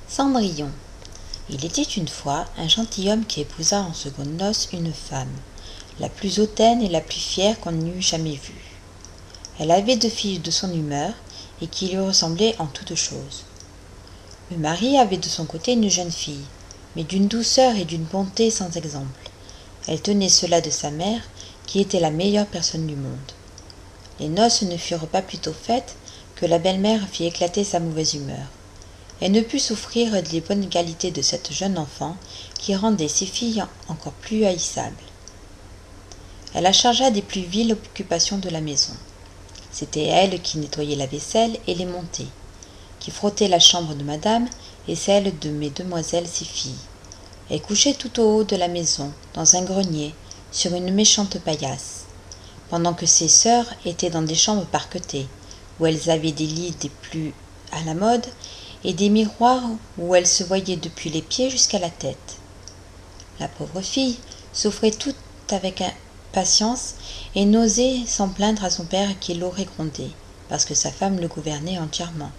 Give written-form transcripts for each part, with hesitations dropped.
Cendrillon. Il était une fois un gentilhomme qui épousa en secondes noces une femme, la plus hautaine et la plus fière qu'on eût jamais vue. Elle avait 2 filles de son humeur et qui lui ressemblaient en toutes choses. Le mari avait de son côté une jeune fille, mais d'une douceur et d'une bonté sans exemple. Elle tenait cela de sa mère, qui était la meilleure personne du monde. Les noces ne furent pas plus tôt faites que la belle-mère fit éclater sa mauvaise humeur. Elle ne put souffrir des bonnes qualités de cette jeune enfant qui rendait ses filles encore plus haïssables. Elle la chargea des plus viles occupations de la maison. C'était elle qui nettoyait la vaisselle et les montait, qui frottait la chambre de madame et celle de mes demoiselles ses filles. Elle couchait tout au haut de la maison, dans un grenier, sur une méchante paillasse, pendant que ses sœurs étaient dans des chambres parquetées, où elles avaient des lits des plus à la mode, et des miroirs où elles se voyaient depuis les pieds jusqu'à la tête. La pauvre fille souffrait tout avec impatience et n'osait s'en plaindre à son père qui l'aurait grondée, parce que sa femme le gouvernait entièrement.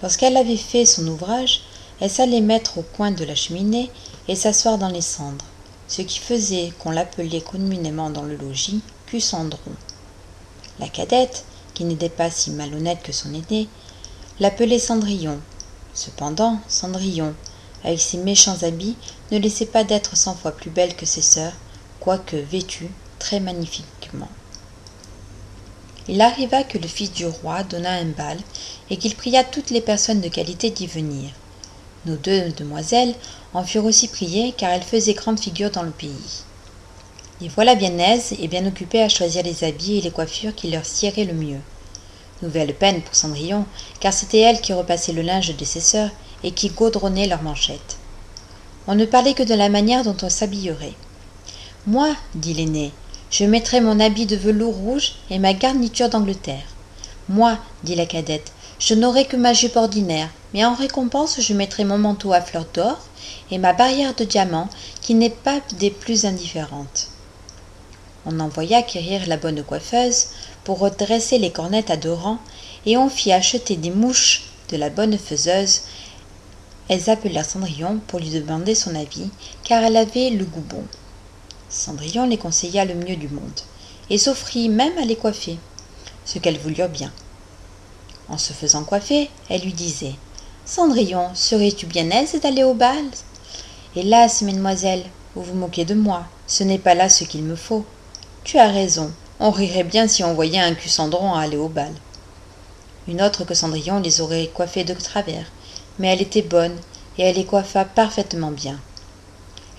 Lorsqu'elle avait fait son ouvrage, elle s'allait mettre au coin de la cheminée et s'asseoir dans les cendres, ce qui faisait qu'on l'appelait communément dans le logis Cucendron. La cadette, qui n'était pas si malhonnête que son aînée, l'appelait Cendrillon. Cependant, Cendrillon, avec ses méchants habits, ne laissait pas d'être 100 fois plus belle que ses sœurs, quoique vêtue très magnifiquement. Il arriva que le fils du roi donna un bal et qu'il pria toutes les personnes de qualité d'y venir. Nos 2 demoiselles en furent aussi priées car elles faisaient grande figure dans le pays. Les voilà bien aises et bien occupées à choisir les habits et les coiffures qui leur siéraient le mieux. Nouvelle peine pour Cendrillon, car c'était elle qui repassait le linge de ses sœurs et qui gaudronnait leurs manchettes. On ne parlait que de la manière dont on s'habillerait. « Moi, dit l'aînée, je mettrai mon habit de velours rouge et ma garniture d'Angleterre. Moi, dit la cadette, je n'aurai que ma jupe ordinaire, mais en récompense je mettrai mon manteau à fleurs d'or et ma barrière de diamants qui n'est pas des plus indifférentes. » On envoya quérir la bonne coiffeuse pour redresser les cornettes à 2 rangs, et on fit acheter des mouches de la bonne faiseuse. Elles appelèrent Cendrillon pour lui demander son avis, car elle avait le goût bon. Cendrillon les conseilla le mieux du monde, et s'offrit même à les coiffer, ce qu'elles voulurent bien. En se faisant coiffer, elle lui disait « Cendrillon, serais-tu bien aise d'aller au bal ?»« Hélas, mesdemoiselles, vous vous moquez de moi, ce n'est pas là ce qu'il me faut. »« Tu as raison, on rirait bien si on voyait un Cucendron aller au bal. » Une autre que Cendrillon les aurait coiffées de travers, mais elle était bonne et elle les coiffa parfaitement bien.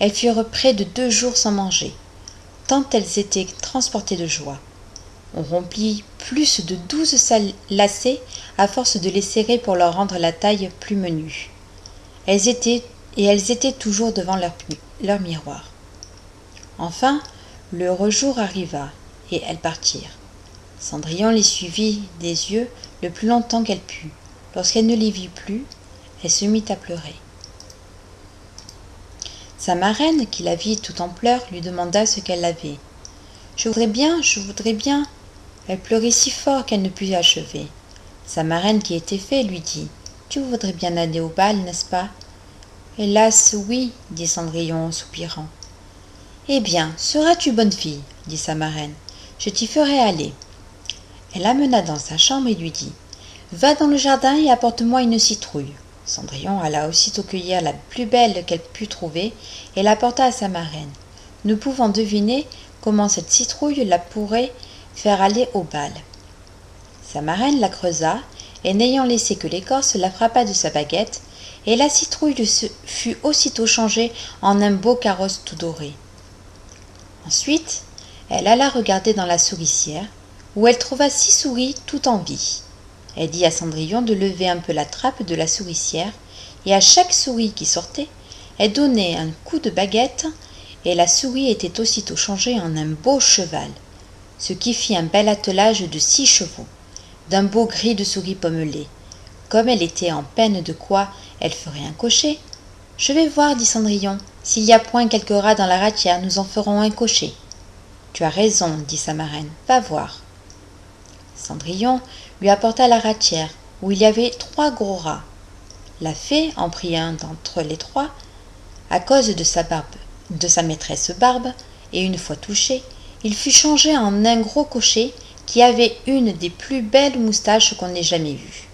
Elles furent près de 2 jours sans manger, tant elles étaient transportées de joie. On rompit plus de 12 lacets à force de les serrer pour leur rendre la taille plus menue. Elles étaient toujours devant leur miroir. Enfin, l'heureux jour arriva, et elles partirent. Cendrillon les suivit des yeux le plus longtemps qu'elle put. Lorsqu'elle ne les vit plus, elle se mit à pleurer. Sa marraine, qui la vit tout en pleurs, lui demanda ce qu'elle avait. « Je voudrais bien, je voudrais bien. » Elle pleurait si fort qu'elle ne put achever. Sa marraine, qui était fée, lui dit « Tu voudrais bien aller au bal, n'est-ce pas ?»« Hélas, oui, dit Cendrillon en soupirant. »« Eh bien, seras-tu bonne fille, dit sa marraine, je t'y ferai aller. » Elle l'amena dans sa chambre et lui dit « Va dans le jardin et apporte-moi une citrouille. » Cendrillon alla aussitôt cueillir la plus belle qu'elle put trouver et l'apporta à sa marraine, ne pouvant deviner comment cette citrouille la pourrait faire aller au bal. Sa marraine la creusa et n'ayant laissé que l'écorce la frappa de sa baguette et la citrouille fut aussitôt changée en un beau carrosse tout doré. Ensuite, elle alla regarder dans la souricière où elle trouva 6 souris tout en vie. Elle dit à Cendrillon de lever un peu la trappe de la souricière, et à chaque souris qui sortait, elle donnait un coup de baguette, et la souris était aussitôt changée en un beau cheval, ce qui fit un bel attelage de 6 chevaux, d'un beau gris de souris pommelé. Comme elle était en peine de quoi elle ferait un cocher, « Je vais voir, dit Cendrillon, s'il y a point quelques rats dans la ratière, nous en ferons un cocher. »« Tu as raison, dit sa marraine, va voir. » Cendrillon lui apporta la ratière, où il y avait 3 gros rats. La fée en prit un d'entre les trois, à cause de sa maîtresse Barbe, et une fois touché, il fut changé en un gros cocher qui avait une des plus belles moustaches qu'on ait jamais vues.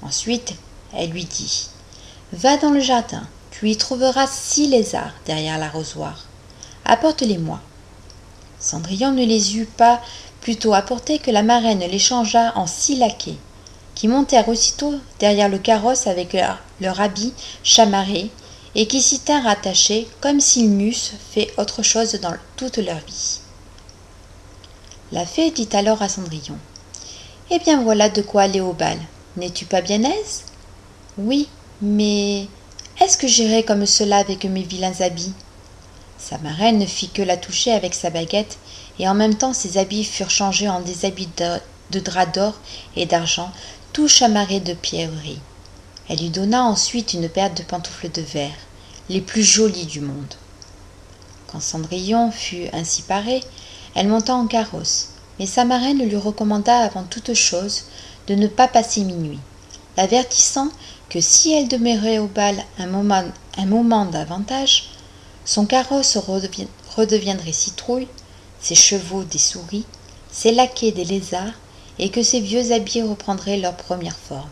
Ensuite, elle lui dit « Va dans le jardin, tu y trouveras 6 lézards derrière l'arrosoir. Apporte-les-moi. » Cendrillon ne les eut pas plutôt apportés que la marraine les changea en 6 laquais, qui montèrent aussitôt derrière le carrosse avec leur habit chamarré, et qui s'y tinrent attachés comme s'ils n'eussent fait autre chose dans toute leur vie. La fée dit alors à Cendrillon « Eh bien voilà de quoi aller au bal. N'es-tu pas bien aise ? » ?»« Oui, mais est-ce que j'irai comme cela avec mes vilains habits ?» Sa marraine ne fit que la toucher avec sa baguette, et en même temps ses habits furent changés en des habits de drap d'or et d'argent, tout chamarrés de pierreries. Elle lui donna ensuite une paire de pantoufles de verre, les plus jolies du monde. Quand Cendrillon fut ainsi parée, elle monta en carrosse, mais sa marraine lui recommanda avant toute chose de ne pas passer minuit, l'avertissant que si elle demeurait au bal un moment davantage, son carrosse redeviendrait citrouille, ses chevaux des souris, ses laquais des lézards, et que ses vieux habits reprendraient leur première forme.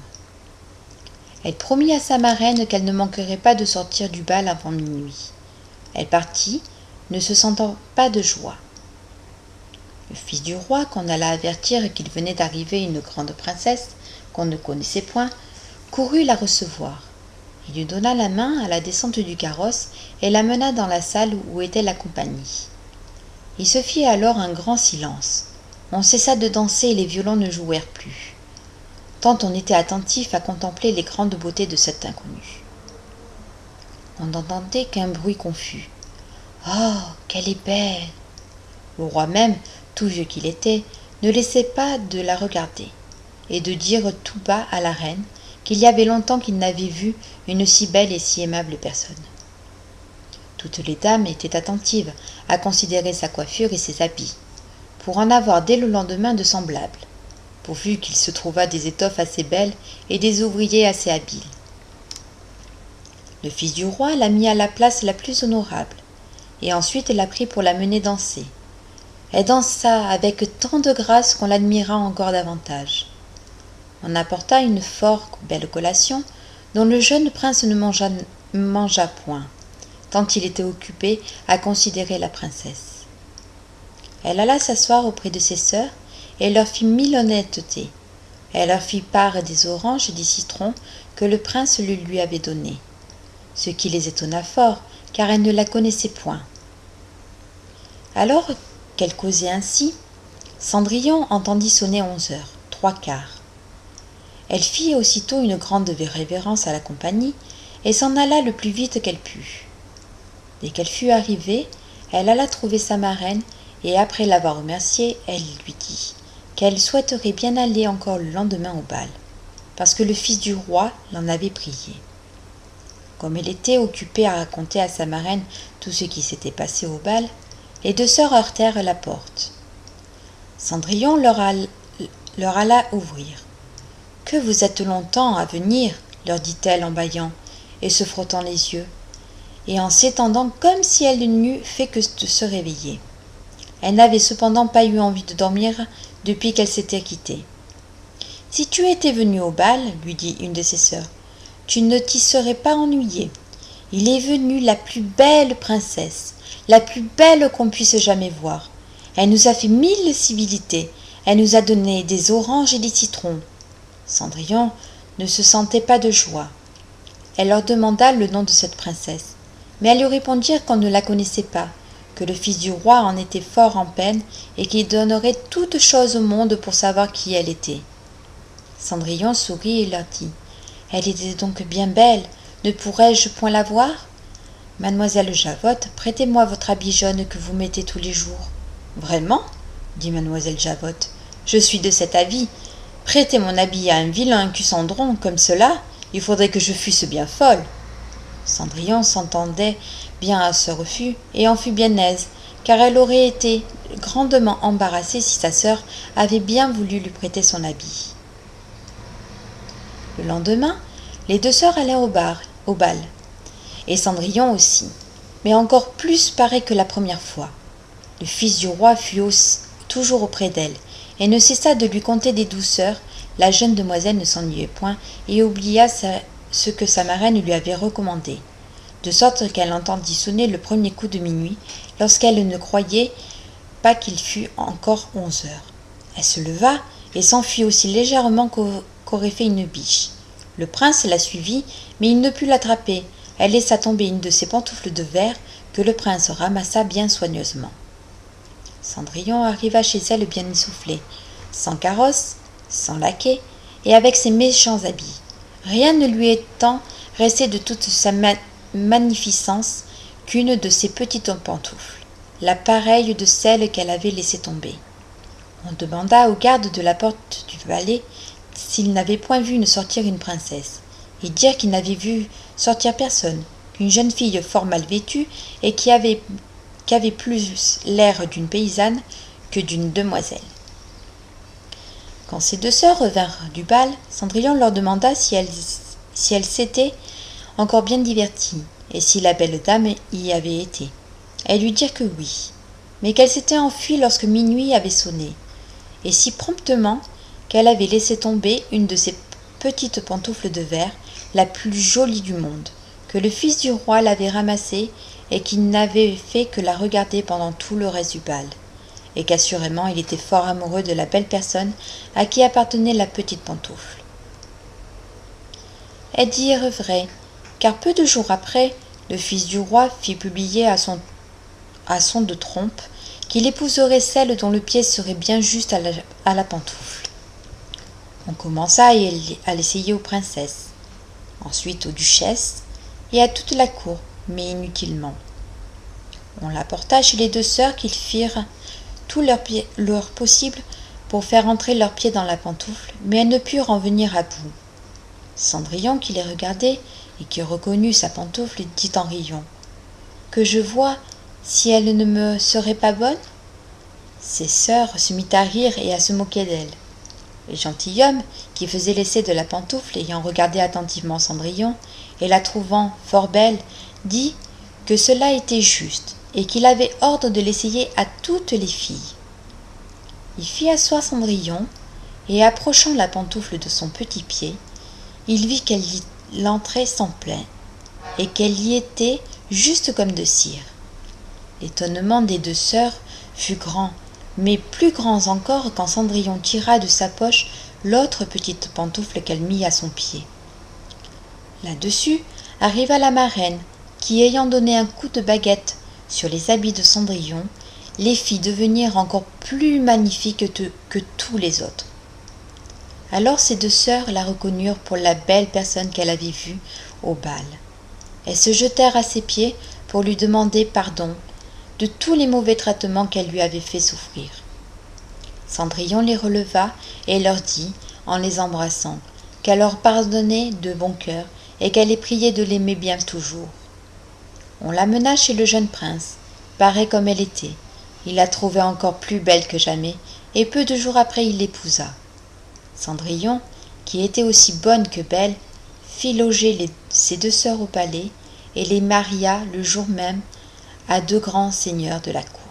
Elle promit à sa marraine qu'elle ne manquerait pas de sortir du bal avant minuit. Elle partit, ne se sentant pas de joie. Le fils du roi, qu'on alla avertir qu'il venait d'arriver une grande princesse qu'on ne connaissait point, courut la recevoir. Il lui donna la main à la descente du carrosse et l'amena dans la salle où était la compagnie. Il se fit alors un grand silence. On cessa de danser et les violons ne jouèrent plus, tant on était attentif à contempler les grandes beautés de cette inconnue. On n'entendait qu'un bruit confus. « Oh, qu'elle est belle !» Le roi même, tout vieux qu'il était, ne laissait pas de la regarder, et de dire tout bas à la reine qu'il y avait longtemps qu'il n'avait vu une si belle et si aimable personne. Toutes les dames étaient attentives à considérer sa coiffure et ses habits, pour en avoir dès le lendemain de semblables, pourvu qu'il se trouvât des étoffes assez belles et des ouvriers assez habiles. Le fils du roi la mit à la place la plus honorable, et ensuite la prit pour la mener danser. Elle dansa avec tant de grâce qu'on l'admira encore davantage. On apporta une fort belle collation, dont le jeune prince ne mangea point, tant il était occupé à considérer la princesse. Elle alla s'asseoir auprès de ses sœurs, et leur fit mille honnêtetés. Elle leur fit part des oranges et des citrons que le prince lui avait donnés, ce qui les étonna fort, car elles ne la connaissaient point. Alors qu'elle causait ainsi, Cendrillon entendit sonner 11 heures, 3/4. Elle fit aussitôt une grande révérence à la compagnie, et s'en alla le plus vite qu'elle put. Dès qu'elle fut arrivée, elle alla trouver sa marraine, et après l'avoir remerciée, elle lui dit qu'elle souhaiterait bien aller encore le lendemain au bal, parce que le fils du roi l'en avait prié. Comme elle était occupée à raconter à sa marraine tout ce qui s'était passé au bal, les 2 sœurs heurtèrent la porte. Cendrillon leur alla ouvrir. « Que vous êtes longtemps à venir, leur dit-elle en bâillant et se frottant les yeux, et en s'étendant comme si elle n'eût fait que de se réveiller. Elle n'avait cependant pas eu envie de dormir depuis qu'elle s'était quittée. « Si tu étais venue au bal, lui dit une de ses sœurs, tu ne t'y serais pas ennuyée. Il est venu la plus belle princesse, la plus belle qu'on puisse jamais voir. Elle nous a fait 1000 civilités, elle nous a donné des oranges et des citrons. » Cendrillon ne se sentait pas de joie. Elle leur demanda le nom de cette princesse, mais elles lui répondirent qu'on ne la connaissait pas, que le fils du roi en était fort en peine et qu'il donnerait toute chose au monde pour savoir qui elle était. Cendrillon sourit et leur dit « Elle était donc bien belle, ne pourrais-je point la voir ? Mademoiselle Javotte, prêtez-moi votre habit jaune que vous mettez tous les jours. »« Vraiment ?» dit mademoiselle Javotte. « Je suis de cet avis. Prêter mon habit à un vilain Cucendron comme cela, il faudrait que je fusse bien folle. » Cendrillon s'entendait bien à ce refus et en fut bien aise, car elle aurait été grandement embarrassée si sa sœur avait bien voulu lui prêter son habit. Le lendemain, Les deux sœurs allèrent au bal, et Cendrillon aussi, mais encore plus paré que la première fois. Le fils du roi fut toujours auprès d'elle, et ne cessa de lui conter des douceurs. La jeune demoiselle ne s'ennuyait point, et oublia ce que sa marraine lui avait recommandé, de sorte qu'elle entendit sonner le premier coup de minuit, lorsqu'elle ne croyait pas qu'il fût encore 11 heures. Elle se leva et s'enfuit aussi légèrement qu'aurait fait une biche. Le prince la suivit, mais il ne put l'attraper. Elle laissa tomber une de ses pantoufles de verre, que le prince ramassa bien soigneusement. Cendrillon arriva chez elle bien essoufflé, sans carrosse, sans laquais, et avec ses méchants habits. Rien ne lui étant resté de toute sa magnificence qu'une de ses petites pantoufles, la pareille de celle qu'elle avait laissée tomber. On demanda aux gardes de la porte du palais s'ils n'avaient point vu sortir une princesse. Ils dirent qu'ils n'avaient vu sortir personne, qu'une jeune fille fort mal vêtue et qui avait plus l'air d'une paysanne que d'une demoiselle. Quand ces deux sœurs revinrent du bal, Cendrillon leur demanda si elles s'étaient encore bien diverties, et si la belle dame y avait été. Elles lui dirent que oui, mais qu'elle s'était enfuie lorsque minuit avait sonné, et si promptement qu'elle avait laissé tomber une de ses petites pantoufles de verre, la plus jolie du monde, que le fils du roi l'avait ramassée et qu'il n'avait fait que la regarder pendant tout le reste du bal, et qu'assurément il était fort amoureux de la belle personne à qui appartenait la petite pantoufle. Elles dirent vrai, car peu de jours après, le fils du roi fit publier à son de trompe qu'il épouserait celle dont le pied serait bien juste à la pantoufle. On commença à l'essayer aux princesses, ensuite aux duchesses et à toute la cour, mais inutilement. On l'apporta chez les deux sœurs qui firent tout leur possible pour faire entrer leurs pieds dans la pantoufle, mais elles ne purent en venir à bout. Cendrillon, qui les regardait et qui reconnut sa pantoufle, dit en riant « Que je vois si elle ne me serait pas bonne ?» Ses sœurs se mirent à rire et à se moquer d'elle. Le gentilhomme, qui faisait l'essai de la pantoufle, ayant regardé attentivement Cendrillon, et la trouvant fort belle, dit que cela était juste, et qu'il avait ordre de l'essayer à toutes les filles. Il fit asseoir Cendrillon, et approchant la pantoufle de son petit pied, il vit qu'elle y entrait sans plein, et qu'elle y était juste comme de cire. L'étonnement des deux sœurs fut grand, mais plus grand encore quand Cendrillon tira de sa poche l'autre petite pantoufle qu'elle mit à son pied. Là-dessus arriva la marraine, qui, ayant donné un coup de baguette sur les habits de Cendrillon, les fit devenir encore plus magnifiques que tous les autres. Alors ces deux sœurs la reconnurent pour la belle personne qu'elle avait vue au bal. Elles se jetèrent à ses pieds pour lui demander pardon de tous les mauvais traitements qu'elle lui avait fait souffrir. Cendrillon les releva et leur dit, en les embrassant, qu'elle leur pardonnait de bon cœur et qu'elle les priait de l'aimer bien toujours. On l'amena chez le jeune prince, parée comme elle était. Il la trouvait encore plus belle que jamais, et peu de jours après il l'épousa. Cendrillon, qui était aussi bonne que belle, fit loger ses deux sœurs au palais et les maria le jour même à deux grands seigneurs de la cour.